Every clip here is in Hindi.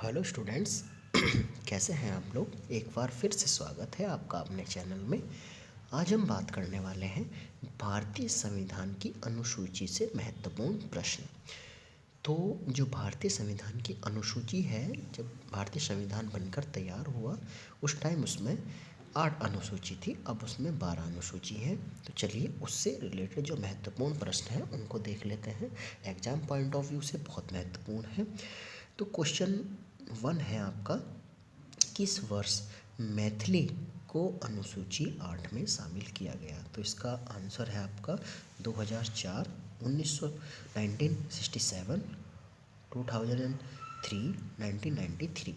Hello students. कैसे हैं आप लोग। एक बार फिर से स्वागत है आपका अपने चैनल में। आज हम बात करने वाले हैं भारतीय संविधान की अनुसूची से महत्वपूर्ण प्रश्न। तो जो भारतीय संविधान की अनुसूची है, जब भारतीय संविधान बनकर तैयार हुआ उस टाइम उसमें 8 अनुसूची थी, अब उसमें 12 अनुसूची हैं। तो चलिए उससे रिलेटेड जो महत्वपूर्ण प्रश्न हैं उनको देख लेते हैं। एग्जाम पॉइंट ऑफ व्यू से बहुत महत्वपूर्ण है। तो क्वेश्चन 1 है आपका, किस वर्ष मैथिली को अनुसूची 8 में शामिल किया गया। तो इसका आंसर है आपका 2004, 1967, 2003, 1993।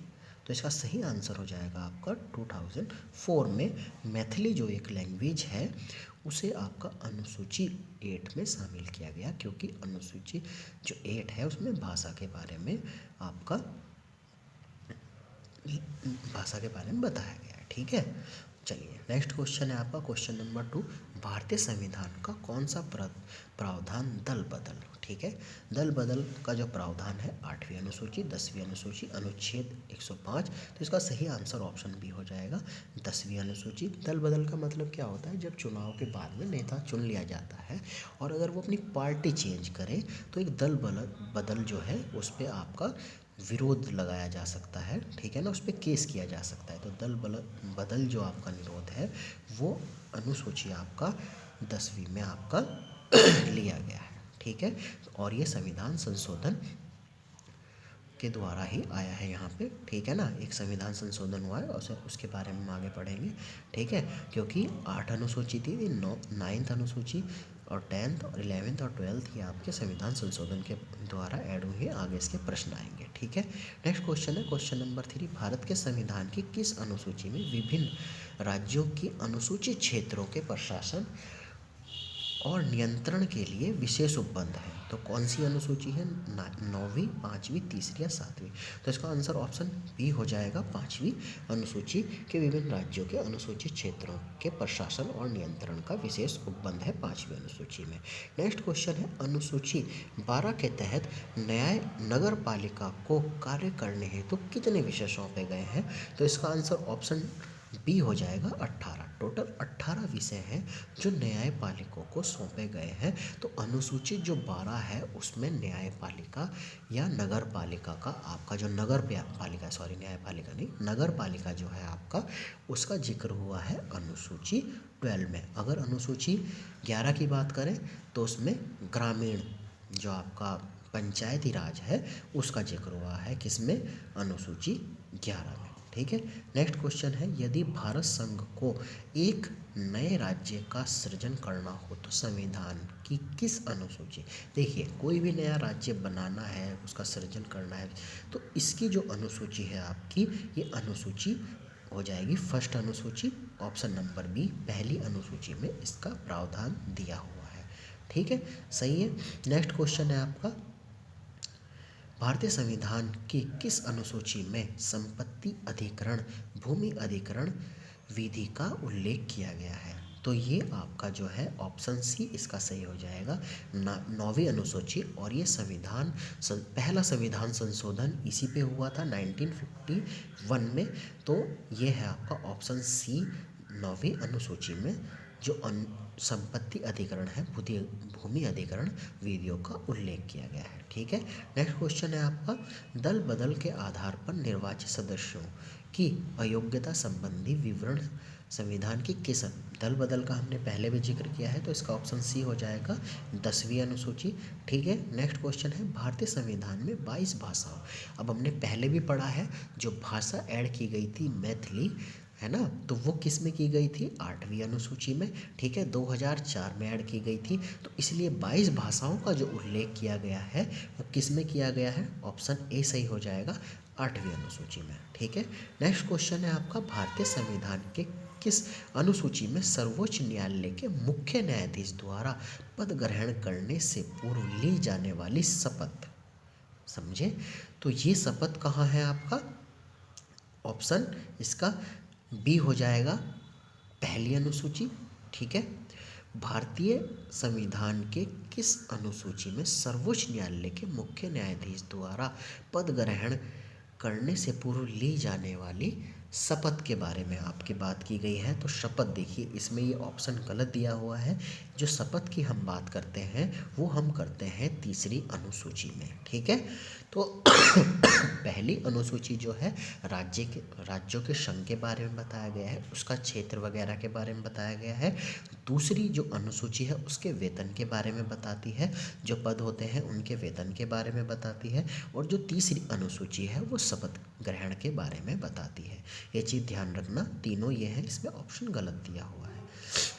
तो इसका सही आंसर हो जाएगा आपका 2004 में मैथिली जो एक लैंग्वेज है उसे आपका अनुसूची 8 में शामिल किया गया, क्योंकि अनुसूची जो 8 है उसमें भाषा के बारे में बताया गया है। ठीक है, चलिए नेक्स्ट क्वेश्चन है आपका क्वेश्चन नंबर 2। भारतीय संविधान का कौन सा प्रावधान दल बदल। ठीक है, दल बदल का जो प्रावधान है 8वीं अनुसूची, 10वीं अनुसूची, अनुच्छेद 105। तो इसका सही आंसर ऑप्शन बी हो जाएगा 10वीं अनुसूची। दल बदल का मतलब क्या होता है, जब चुनाव के बाद में नेता चुन लिया जाता है और अगर वो अपनी पार्टी चेंज करे तो एक दल बदल जो है उस पर आपका विरोध लगाया जा सकता है। ठीक है ना, उस पर केस किया जा सकता है। तो दल बदल जो आपका निरोध है वो अनुसूची आपका 10वीं में आपका लिया गया है। ठीक है, और ये संविधान संशोधन के द्वारा ही आया है यहाँ पे। ठीक है ना, एक संविधान संशोधन हुआ है और उसके बारे में हम आगे पढ़ेंगे। ठीक है, क्योंकि 8 अनुसूची थी, 9th अनुसूची और 10th और 11th और 12th ये आपके संविधान संशोधन के द्वारा ऐड हुए। आगे इसके प्रश्न आएंगे। ठीक है, नेक्स्ट क्वेश्चन है क्वेश्चन नंबर 3। भारत के संविधान की किस अनुसूची में विभिन्न राज्यों की अनुसूचित क्षेत्रों के प्रशासन और नियंत्रण के लिए विशेष उपबंध है। तो कौन सी अनुसूची है, 9वीं, 5वीं, तीसरी या 7वीं। तो इसका आंसर ऑप्शन बी हो जाएगा 5वीं अनुसूची के विभिन्न राज्यों के अनुसूचित क्षेत्रों के प्रशासन और नियंत्रण का विशेष उपबंध है 5वीं अनुसूची में। नेक्स्ट क्वेश्चन है अनुसूची 12 के तहत न्याय नगर पालिका को कार्य करने हेतु कितने विषय सौंपे गए हैं। तो इसका आंसर ऑप्शन बी हो जाएगा 18। टोटल 18 विषय हैं जो न्यायपालिकों को सौंपे गए हैं। तो अनुसूचित जो 12 है उसमें न्यायपालिका या नगर पालिका का आपका जो न्यायपालिका नहीं, नगर पालिका जो है आपका उसका जिक्र हुआ है अनुसूची 12 में। अगर अनुसूची 11 की बात करें तो उसमें ग्रामीण जो आपका पंचायती राज है उसका जिक्र हुआ है किसमें, अनुसूची 11 में। ठीक है, नेक्स्ट क्वेश्चन है यदि भारत संघ को एक नए राज्य का सृजन करना हो तो संविधान की किस अनुसूची। देखिए, कोई भी नया राज्य बनाना है, उसका सृजन करना है, तो इसकी जो अनुसूची है आपकी, ये अनुसूची हो जाएगी फर्स्ट अनुसूची, ऑप्शन नंबर बी, पहली अनुसूची में इसका प्रावधान दिया हुआ है। ठीक है, सही है। नेक्स्ट क्वेश्चन है आपका भारतीय संविधान की किस अनुसूची में संपत्ति अधिग्रहण, भूमि अधिग्रहण विधि का उल्लेख किया गया है। तो ये आपका जो है ऑप्शन सी इसका सही हो जाएगा 9वीं अनुसूची। और ये पहला संविधान संशोधन इसी पे हुआ था 1951 में। तो ये है आपका ऑप्शन सी 9वीं अनुसूची में जो संपत्ति अधिग्रहण है, भूमि अधिग्रहण विधियों का उल्लेख किया गया है। ठीक है, नेक्स्ट क्वेश्चन है आपका दल बदल के आधार पर निर्वाचित सदस्यों की अयोग्यता संबंधी विवरण संविधान की किस। दल बदल का हमने पहले भी जिक्र किया है, तो इसका ऑप्शन सी हो जाएगा 10वीं अनुसूची। ठीक है, नेक्स्ट क्वेश्चन है भारतीय संविधान में 22 भाषाओं। अब हमने पहले भी पढ़ा है जो भाषा ऐड की गई थी मैथिली, है ना, तो वो किस में की गई थी, 8वीं अनुसूची में। ठीक है, 2004 में ऐड की गई थी। तो इसलिए 22 भाषाओं का जो उल्लेख किया गया है वो किस में किया गया है, ऑप्शन ए सही हो जाएगा 8वीं अनुसूची में। ठीक है, नेक्स्ट क्वेश्चन है आपका भारतीय संविधान के किस अनुसूची में सर्वोच्च न्यायालय के मुख्य न्यायाधीश द्वारा पद ग्रहण करने से पूर्व ली जाने वाली शपथ। समझे, तो ये शपथ कहाँ है आपका, ऑप्शन इसका बी हो जाएगा पहली अनुसूची। ठीक है, भारतीय संविधान के किस अनुसूची में सर्वोच्च न्यायालय के मुख्य न्यायाधीश द्वारा पद ग्रहण करने से पूर्व ली जाने वाली शपथ के बारे में आपकी बात की गई है। तो शपथ देखिए, इसमें ये ऑप्शन गलत दिया हुआ है। जो शपथ की हम बात करते हैं वो हम करते हैं तीसरी अनुसूची में, ठीक है। तो पहली अनुसूची जो है राज्यों के संघ के बारे में बताया गया है, उसका क्षेत्र वगैरह के बारे में बताया गया है। दूसरी जो अनुसूची है उसके वेतन के बारे में बताती है, जो पद होते हैं उनके वेतन के बारे में बताती है। और जो तीसरी अनुसूची है वो शपथ ग्रहण के बारे में बताती है। ये चीज़ ध्यान रखना, तीनों ये है, इसमें ऑप्शन गलत दिया हुआ है,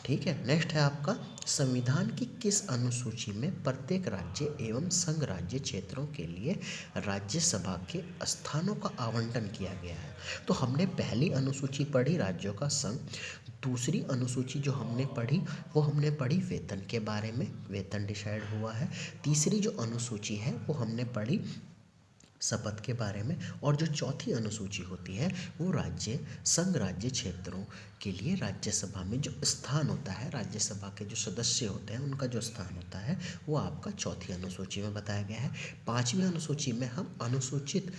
ठीक है। नेक्स्ट है आपका, संविधान की किस अनुसूची में प्रत्येक राज्य एवं संघ राज्य क्षेत्रों के लिए राज्यसभा के स्थानों का आवंटन किया गया है। तो हमने पहली अनुसूची पढ़ी राज्यों का संघ, दूसरी अनुसूची जो हमने पढ़ी वो हमने पढ़ी वेतन के बारे में, वेतन डिसाइड हुआ है। तीसरी जो अनुसूची है वो हमने पढ़ी शपथ के बारे में। और जो चौथी अनुसूची होती है वो संघ राज्य क्षेत्रों के लिए राज्यसभा में जो स्थान होता है, राज्यसभा के जो सदस्य होते हैं उनका जो स्थान होता है वो आपका चौथी अनुसूची में बताया गया है। पांचवी अनुसूची में हम अनुसूचित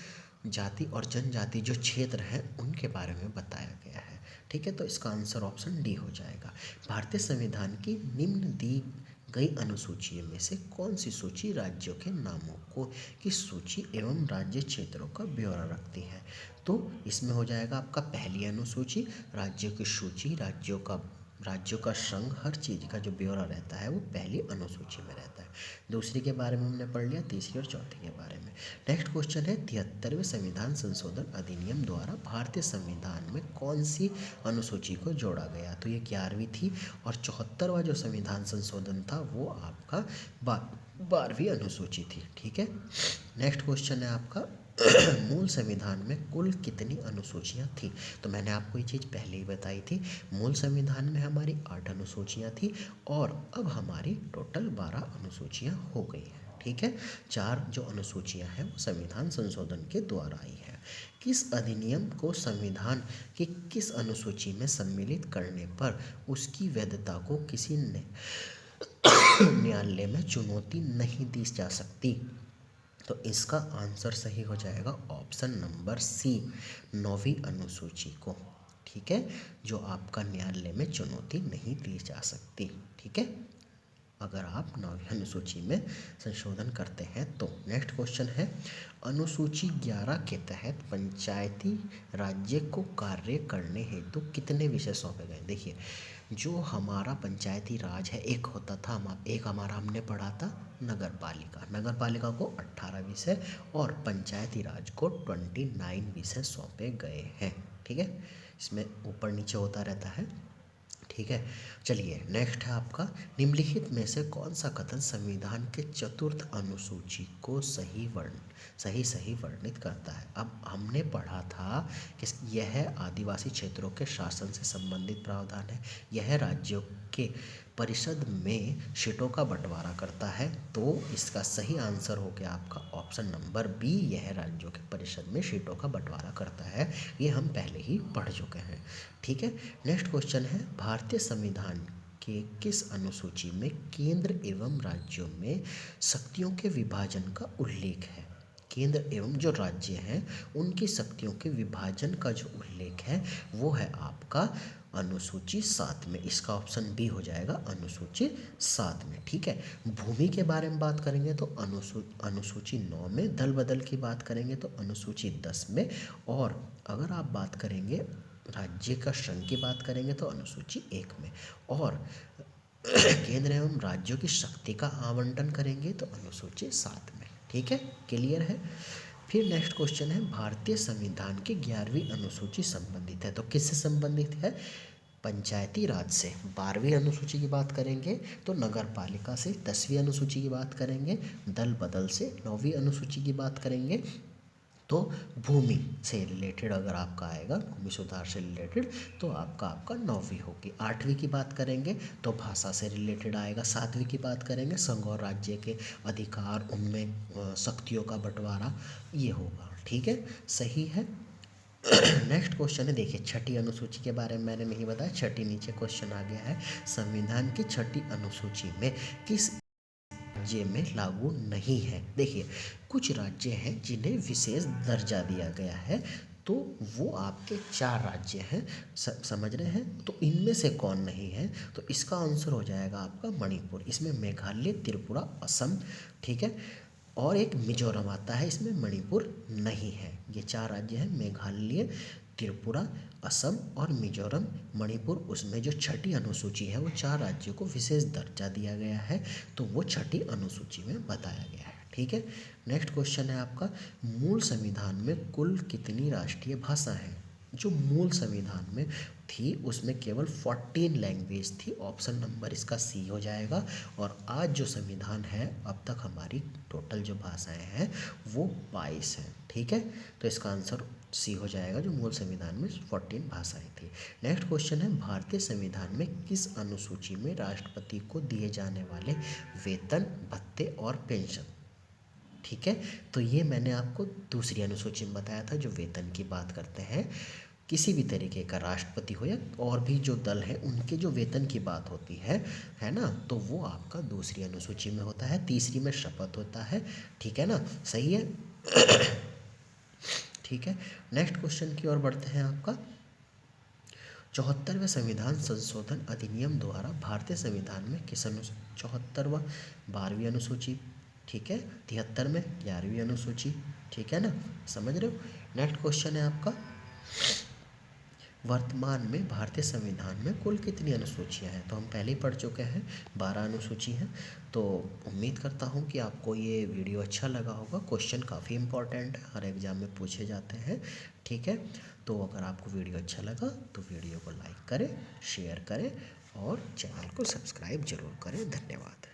जाति और जनजाति जो क्षेत्र हैं उनके बारे में बताया गया है, ठीक है। तो इसका आंसर ऑप्शन डी हो जाएगा। भारतीय संविधान की निम्न दी गई अनुसूचियों में से कौन सी सूची राज्यों के नामों को की सूची एवं राज्य क्षेत्रों का ब्यौरा रखती है। तो इसमें हो जाएगा आपका पहली अनुसूची, राज्यों की सूची, राज्यों का संघ, हर चीज़ का जो ब्यौरा रहता है वो पहली अनुसूची में रहता है। दूसरी के बारे में हमने पढ़ लिया, तीसरी और चौथी के बारे में। नेक्स्ट क्वेश्चन है, 73वें संविधान संशोधन अधिनियम द्वारा भारतीय संविधान में कौन सी अनुसूची को जोड़ा गया। तो ये 11वीं थी। और 74वां जो संविधान संशोधन था वो आपका 12वीं अनुसूची थी, ठीक है। नेक्स्ट क्वेश्चन है आपका, मूल संविधान में कुल कितनी अनुसूचियाँ थी। तो मैंने आपको ये चीज़ पहले ही बताई थी, मूल संविधान में हमारी 8 अनुसूचियाँ थी और अब हमारी टोटल 12 अनुसूचियाँ हो गई हैं, ठीक है। 4 जो अनुसूचियाँ हैं वो संविधान संशोधन के द्वारा आई है। किस अधिनियम को संविधान की किस अनुसूची में सम्मिलित करने पर उसकी वैधता को किसी ने न्यायालय में चुनौती नहीं दी जा सकती। तो इसका आंसर सही हो जाएगा ऑप्शन नंबर सी, 9वीं अनुसूची को, ठीक है, जो आपका न्यायालय में चुनौती नहीं दी जा सकती, ठीक है, अगर आप 9वीं अनुसूची में संशोधन करते हैं तो। नेक्स्ट क्वेश्चन है, अनुसूची 11 के तहत पंचायती राज्य को कार्य करने हेतु कितने विषय सौंपे गए। देखिए, जो हमारा पंचायती राज है एक होता था, एक हमारा हमने पढ़ा था नगर पालिका को 18 विषय और पंचायती राज को 29 विषय सौंपे गए हैं, ठीक है। इसमें ऊपर नीचे होता रहता है, ठीक है। चलिए नेक्स्ट है आपका, निम्नलिखित में से कौन सा कथन संविधान के चतुर्थ अनुसूची को सही वर्णित करता है। अब हमने पढ़ा था कि यह आदिवासी क्षेत्रों के शासन से संबंधित प्रावधान है, यह राज्यों के परिषद में सीटों का बंटवारा करता है। तो इसका सही आंसर हो गया आपका ऑप्शन नंबर बी, यह राज्यों के परिषद में सीटों का बंटवारा करता है। ये हम पहले ही पढ़ चुके हैं, ठीक है। नेक्स्ट क्वेश्चन है, भारतीय संविधान के किस अनुसूची में केंद्र एवं राज्यों में शक्तियों के विभाजन का उल्लेख है। केंद्र एवं जो राज्य हैं उनकी शक्तियों के विभाजन का जो उल्लेख है वो है आपका अनुसूची 7 में। इसका ऑप्शन बी हो जाएगा अनुसूची 7 में, ठीक है। भूमि के बारे में बात करेंगे तो अनुसूची 9 में, दल बदल की बात करेंगे तो अनुसूची 10 में, और अगर आप बात करेंगे राज्य का संघ की बात करेंगे तो अनुसूची 1 में, और केंद्र एवं राज्यों की शक्ति का आवंटन करेंगे तो अनुसूची 7 में, ठीक है, क्लियर है। फिर नेक्स्ट क्वेश्चन है, भारतीय संविधान की 11वीं अनुसूची संबंधित है, तो किससे संबंधित है, पंचायती राज से। 12वीं अनुसूची की बात करेंगे तो नगर पालिका से, 10वीं अनुसूची की बात करेंगे दल बदल से, 9वीं अनुसूची की बात करेंगे तो भूमि से रिलेटेड अगर आपका आएगा, भूमि सुधार से रिलेटेड, तो आपका 9वीं होगी। 8वीं की बात करेंगे तो भाषा से रिलेटेड आएगा। 7वीं की बात करेंगे संघ और राज्य के अधिकार, उनमें शक्तियों का बंटवारा, ये होगा, ठीक है, सही है। नेक्स्ट क्वेश्चन है, देखिए छठी अनुसूची के बारे में मैंने नहीं बताया, छठी नीचे क्वेश्चन आ गया है, संविधान की छठी अनुसूची में किस राज्य में लागू नहीं है। देखिए, कुछ राज्य हैं जिन्हें विशेष दर्जा दिया गया है, तो वो आपके 4 राज्य हैं। समझ रहे हैं? तो इनमें से कौन नहीं है? तो इसका आंसर हो जाएगा आपका मणिपुर। इसमें मेघालय, त्रिपुरा, असम, ठीक है, और एक मिजोरम आता है, इसमें मणिपुर नहीं है। ये 4 राज्य हैं, मेघालय, त्रिपुरा, असम और मिजोरम। मणिपुर उसमें जो छठी अनुसूची है, वो 4 राज्यों को विशेष दर्जा दिया गया है, तो वो छठी अनुसूची में बताया गया है। ठीक है। नेक्स्ट क्वेश्चन है आपका, मूल संविधान में कुल कितनी राष्ट्रीय भाषा हैं? जो मूल संविधान में थी उसमें केवल 14 लैंग्वेज थी। ऑप्शन नंबर इसका सी हो जाएगा। और आज जो संविधान है, अब तक हमारी टोटल जो भाषाएं हैं वो 22 हैं। ठीक है, तो इसका आंसर सी हो जाएगा, जो मूल संविधान में 14 भाषाएं थी। नेक्स्ट क्वेश्चन है, भारतीय संविधान में किस अनुसूची में राष्ट्रपति को दिए जाने वाले वेतन, भत्ते और पेंशन? ठीक है, तो ये मैंने आपको दूसरी अनुसूची में बताया था, जो वेतन की बात करते हैं। किसी भी तरीके का राष्ट्रपति हो या और भी जो दल है, उनके जो वेतन की बात होती है ना, तो वो आपका दूसरी अनुसूची में होता है। तीसरी में शपथ होता है। ठीक है ना, सही है। ठीक है, नेक्स्ट क्वेश्चन की ओर बढ़ते हैं। आपका 74वें संविधान संशोधन अधिनियम द्वारा भारतीय संविधान में किस अनुसूची, 74वां 12वीं अनुसूची, ठीक है, 73 में 11वीं अनुसूची, ठीक है ना, समझ रहे हो। नेक्स्ट क्वेश्चन है आपका, वर्तमान में भारतीय संविधान में कुल कितनी अनुसूचियां हैं? तो हम पहले ही पढ़ चुके हैं, 12 अनुसूची हैं। तो उम्मीद करता हूँ कि आपको ये वीडियो अच्छा लगा होगा। क्वेश्चन काफ़ी इंपॉर्टेंट है, हर एग्ज़ाम में पूछे जाते हैं। ठीक है, तो अगर आपको वीडियो अच्छा लगा तो वीडियो को लाइक करें, शेयर करें और चैनल को सब्सक्राइब जरूर करें। धन्यवाद।